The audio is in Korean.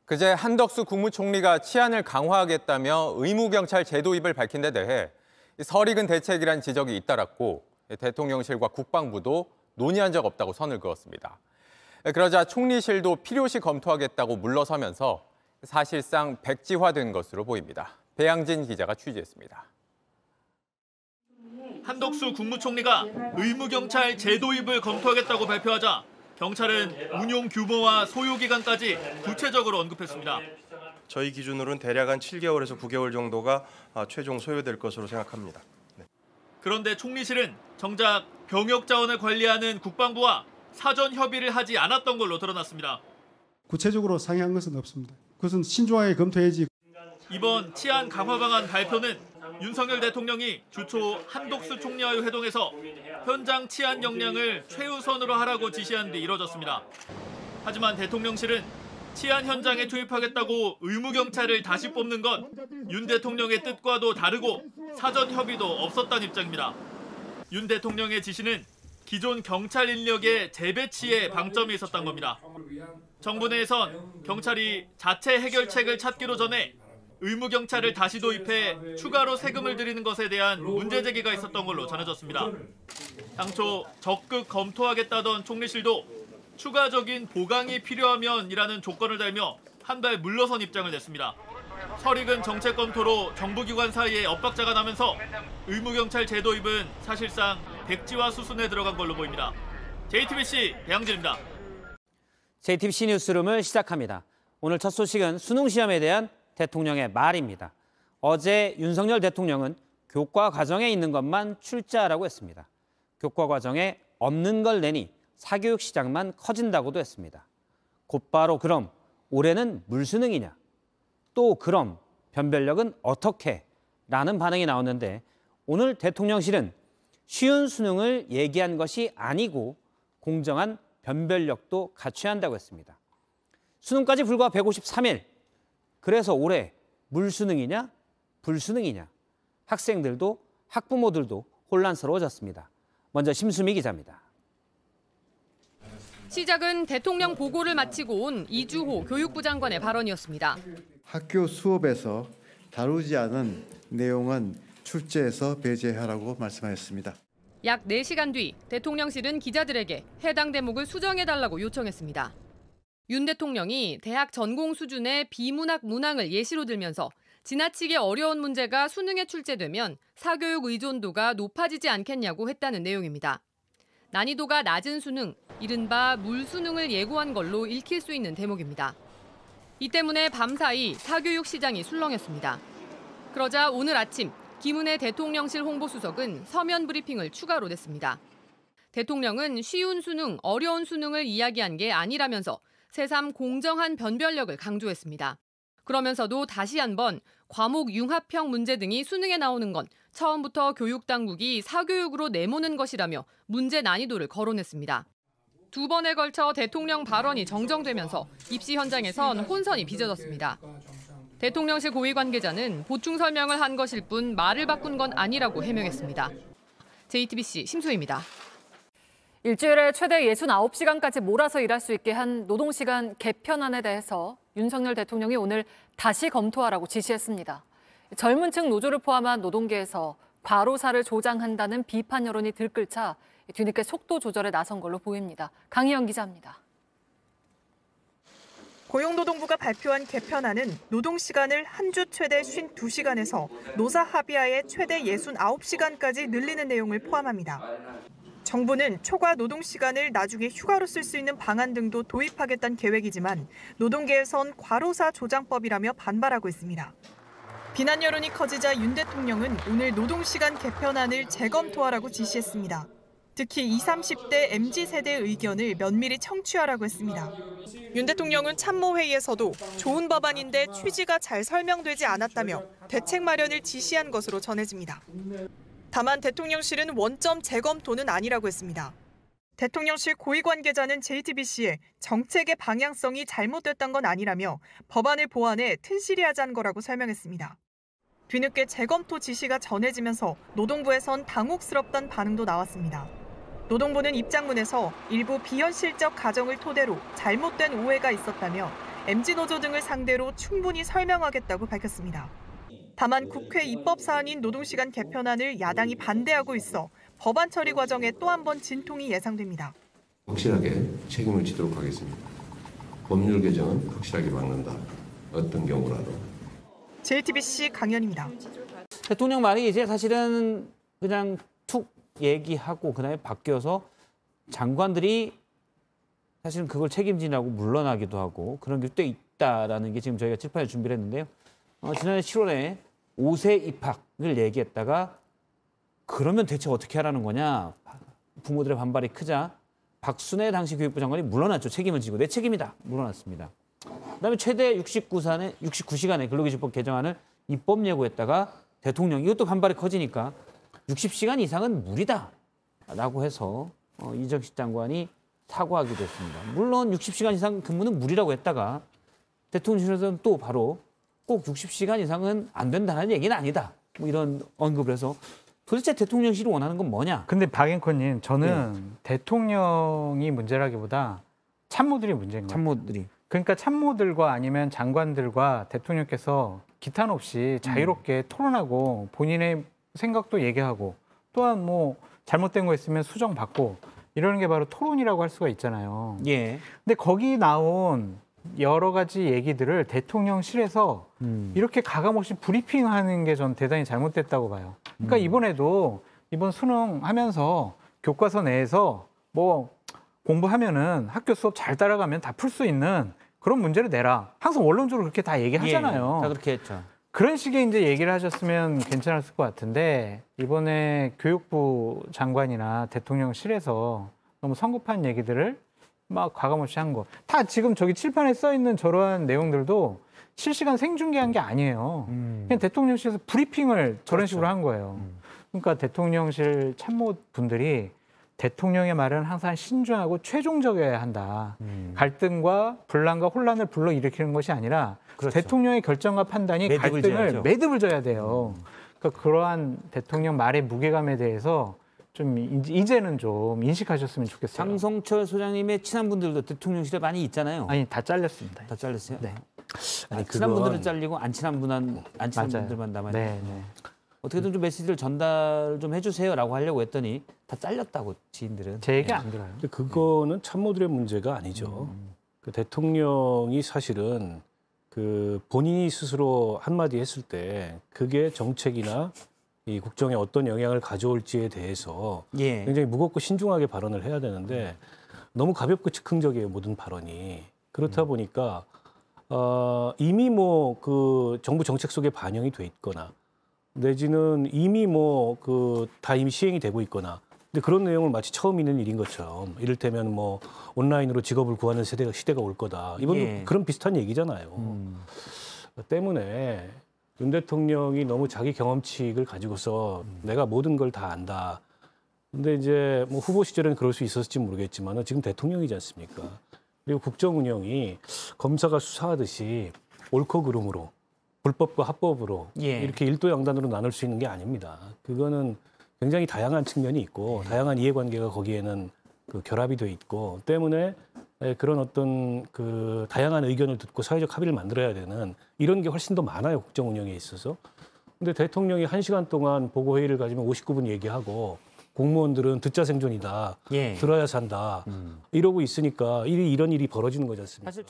그제 한덕수 국무총리가 치안을 강화하겠다며 의무경찰 제도 도입을 밝힌 데 대해 설익은 대책이란 지적이 잇따랐고 대통령실과 국방부도 논의한 적 없다고 선을 그었습니다. 그러자 총리실도 필요시 검토하겠다고 물러서면서 사실상 백지화된 것으로 보입니다. 배양진 기자가 취재했습니다. 한덕수 국무총리가 의무경찰 제도입을 검토하겠다고 발표하자 경찰은 운용 규모와 소요 기간까지 구체적으로 언급했습니다. 저희 기준으로는 대략 한 7개월에서 9개월 정도가 최종 소요될 것으로 생각합니다. 네. 그런데 총리실은 정작 병역 자원을 관리하는 국방부와 사전 협의를 하지 않았던 걸로 드러났습니다. 구체적으로 상의한 것은 없습니다. 그것은 신중하게 검토해야지. 이번 치안 강화 방안 발표는 윤석열 대통령이 주초 한덕수 총리와의 회동에서 현장 치안 역량을 최우선으로 하라고 지시한 뒤 이뤄졌습니다. 하지만 대통령실은 치안 현장에 투입하겠다고 의무경찰을 다시 뽑는 건 윤 대통령의 뜻과도 다르고 사전 협의도 없었다는 입장입니다. 윤 대통령의 지시는 기존 경찰 인력의 재배치에 방점이 있었던 겁니다. 정부 내에선 경찰이 자체 해결책을 찾기로 전에 의무경찰을 다시 도입해 추가로 세금을 들이는 것에 대한 문제 제기가 있었던 걸로 전해졌습니다. 당초 적극 검토하겠다던 총리실도 추가적인 보강이 필요하면이라는 조건을 달며 한 발 물러선 입장을 냈습니다. 설익은 정책 검토로 정부기관 사이에 엇박자가 나면서 의무경찰 제도입은 사실상 백지화 수순에 들어간 걸로 보입니다. JTBC 배양진입니다. JTBC 뉴스룸을 시작합니다. 오늘 첫 소식은 수능 시험에 대한 대통령의 말입니다. 어제 윤석열 대통령은 교과 과정에 있는 것만 출제하라고 했습니다. 교과 과정에 없는 걸 내니 사교육 시장만 커진다고도 했습니다. 곧바로 그럼 올해는 물수능이냐? 또 그럼 변별력은 어떻게? 라는 반응이 나왔는데 오늘 대통령실은 쉬운 수능을 얘기한 것이 아니고 공정한 변별력도 갖춰야 한다고 했습니다. 수능까지 불과 153일. 그래서 올해 물수능이냐 불수능이냐 학생들도 학부모들도 혼란스러워졌습니다. 먼저 심수미 기자입니다. 시작은 대통령 보고를 마치고 온 이주호 교육부 장관의 발언이었습니다. 학교 수업에서 다루지 않은 내용은 출제해서 배제하라고 말씀하셨습니다. 약 4시간 뒤 대통령실은 기자들에게 해당 대목을 수정해달라고 요청했습니다. 윤 대통령이 대학 전공 수준의 비문학 문항을 예시로 들면서 지나치게 어려운 문제가 수능에 출제되면 사교육 의존도가 높아지지 않겠냐고 했다는 내용입니다. 난이도가 낮은 수능, 이른바 물수능을 예고한 걸로 읽힐 수 있는 대목입니다. 이 때문에 밤사이 사교육 시장이 술렁였습니다. 그러자 오늘 아침 김은혜 대통령실 홍보수석은 서면 브리핑을 추가로 냈습니다. 대통령은 쉬운 수능, 어려운 수능을 이야기한 게 아니라면서 새삼 공정한 변별력을 강조했습니다. 그러면서도 다시 한번 과목 융합형 문제 등이 수능에 나오는 건 처음부터 교육당국이 사교육으로 내모는 것이라며 문제 난이도를 거론했습니다. 2번에 걸쳐 대통령 발언이 정정되면서 입시 현장에선 혼선이 빚어졌습니다. 대통령실 고위 관계자는 보충 설명을 한 것일 뿐 말을 바꾼 건 아니라고 해명했습니다. JTBC 심수희입니다. 일주일에 최대 69시간까지 몰아서 일할 수 있게 한 노동시간 개편안에 대해서 윤석열 대통령이 오늘 다시 검토하라고 지시했습니다. 젊은 층 노조를 포함한 노동계에서 과로사를 조장한다는 비판 여론이 들끓자 뒤늦게 속도 조절에 나선 걸로 보입니다. 강희영 기자입니다. 고용노동부가 발표한 개편안은 노동시간을 한 주 최대 52시간에서 노사 합의하에 최대 69시간까지 늘리는 내용을 포함합니다. 정부는 초과 노동시간을 나중에 휴가로 쓸 수 있는 방안 등도 도입하겠다는 계획이지만 노동계에선 과로사 조장법이라며 반발하고 있습니다. 비난 여론이 커지자 윤 대통령은 오늘 노동시간 개편안을 재검토하라고 지시했습니다. 특히 20, 30대 MZ세대의 의견을 면밀히 청취하라고 했습니다. 윤 대통령은 참모회의에서도 좋은 법안인데 취지가 잘 설명되지 않았다며 대책 마련을 지시한 것으로 전해집니다. 다만 대통령실은 원점 재검토는 아니라고 했습니다. 대통령실 고위 관계자는 JTBC에 정책의 방향성이 잘못됐던 건 아니라며 법안을 보완해 튼실히 하자는 거라고 설명했습니다. 뒤늦게 재검토 지시가 전해지면서 노동부에선 당혹스럽다는 반응도 나왔습니다. 노동부는 입장문에서 일부 비현실적 가정을 토대로 잘못된 오해가 있었다며 MZ노조 등을 상대로 충분히 설명하겠다고 밝혔습니다. 다만 국회 입법 사안인 노동시간 개편안을 야당이 반대하고 있어 법안 처리 과정에 또 한 번 진통이 예상됩니다. 확실하게 책임을 지도록 하겠습니다. 법률 개정은 확실하게 막는다. 어떤 경우라도. JTBC 강연입니다. 대통령 말이 이제 사실은 그냥 툭 얘기하고 그다음에 바뀌어서 장관들이 사실은 그걸 책임지라고 물러나기도 하고 그런 게 또 있다라는 게 지금 저희가 칠판에 준비를 했는데요. 지난해 7월에 5세 입학을 얘기했다가 그러면 대체 어떻게 하라는 거냐. 부모들의 반발이 크자 박순애 당시 교육부 장관이 물러났죠. 책임을 지고 내 책임이다. 물러났습니다. 그다음에 최대 69시간의 근로기준법 개정안을 입법 예고했다가 대통령이 이것도 반발이 커지니까 60시간 이상은 무리다라고 해서 이정식 장관이 사과하기도 했습니다. 물론 60시간 이상 근무는 무리라고 했다가 대통령실에서는 또 바로 꼭 60시간 이상은 안 된다는 얘기는 아니다. 뭐 이런 언급을 해서 도대체 대통령실이 원하는 건 뭐냐? 근데 박앵커님, 저는 대통령이 문제라기보다 참모들이 문제인 거예요. 참모들이. 그러니까 참모들과 아니면 장관들과 대통령께서 기탄 없이 자유롭게 토론하고 본인의 생각도 얘기하고 또한 뭐 잘못된 거 있으면 수정받고 이러는 게 바로 토론이라고 할 수가 있잖아요. 예. 근데 거기 나온 여러 가지 얘기들을 대통령실에서 이렇게 가감없이 브리핑하는 게 전 대단히 잘못됐다고 봐요. 그러니까 이번에도 이번 수능하면서 교과서 내에서 뭐 공부하면은 학교 수업 잘 따라가면 다 풀 수 있는 그런 문제를 내라. 항상 원론적으로 그렇게 다 얘기하잖아요. 예, 다 그렇게 했죠. 그런 식의 이제 얘기를 하셨으면 괜찮았을 것 같은데 이번에 교육부 장관이나 대통령실에서 너무 성급한 얘기들을 막 과감없이 한 거. 다 지금 저기 칠판에 써 있는 저러한 내용들도 실시간 생중계한 게 아니에요. 그냥 대통령실에서 브리핑을 저런 식으로 한 거예요. 그러니까 대통령실 참모분들이 대통령의 말은 항상 신중하고 최종적이어야 한다. 갈등과 분란과 혼란을 불러일으키는 것이 아니라 그렇죠. 대통령의 결정과 판단이 매듭을 갈등을 져야죠. 매듭을 져야 돼요. 그러니까 그러한 대통령 말의 무게감에 대해서 좀 이제는 좀 인식하셨으면 좋겠어요. 장성철 소장님의 친한 분들도 대통령실에 많이 있잖아요. 아니 다 잘렸습니다. 다 잘렸어요? 네. 아니, 친한 분들은 잘리고 안 친한 분들만 남아 있는. 네, 네. 어떻게든 좀 메시지를 전달 좀 해주세요라고 하려고 했더니 다 잘렸다고 지인들은. 제 얘기 안 들어요. 근데 그거는 참모들의 문제가 아니죠. 그 대통령이 사실은 그 본인이 스스로 한마디 했을 때 그게 정책이나 이 국정에 어떤 영향을 가져올지에 대해서 예. 굉장히 무겁고 신중하게 발언을 해야 되는데 너무 가볍고 즉흥적이에요, 모든 발언이. 그렇다 보니까 이미 뭐 그 정부 정책 속에 반영이 돼 있거나 내지는 이미 뭐 그 다 이미 시행이 되고 있거나 근데 그런 내용을 마치 처음 있는 일인 것처럼 이를테면 뭐 온라인으로 직업을 구하는 시대가 올 거다. 이번도 예. 그런 비슷한 얘기잖아요. 때문에 윤 대통령이 너무 자기 경험칙을 가지고서 내가 모든 걸 다 안다. 근데 이제 뭐 후보 시절에는 그럴 수 있었을지 모르겠지만 지금 대통령이지 않습니까? 그리고 국정 운영이 검사가 수사하듯이 옳고 그름으로 불법과 합법으로 예. 이렇게 일도양단으로 나눌 수 있는 게 아닙니다. 그거는 굉장히 다양한 측면이 있고 다양한 이해관계가 거기에는 그 결합이 돼 있고 때문에 그런 어떤 그 다양한 의견을 듣고 사회적 합의를 만들어야 되는 이런 게 훨씬 더 많아요. 국정 운영에 있어서. 근데 대통령이 1시간 동안 보고회의를 가지면 59분 얘기하고 공무원들은 듣자 생존이다. 예. 들어야 산다. 이러고 있으니까 이런 일이 벌어지는 거지 않습니까? 사실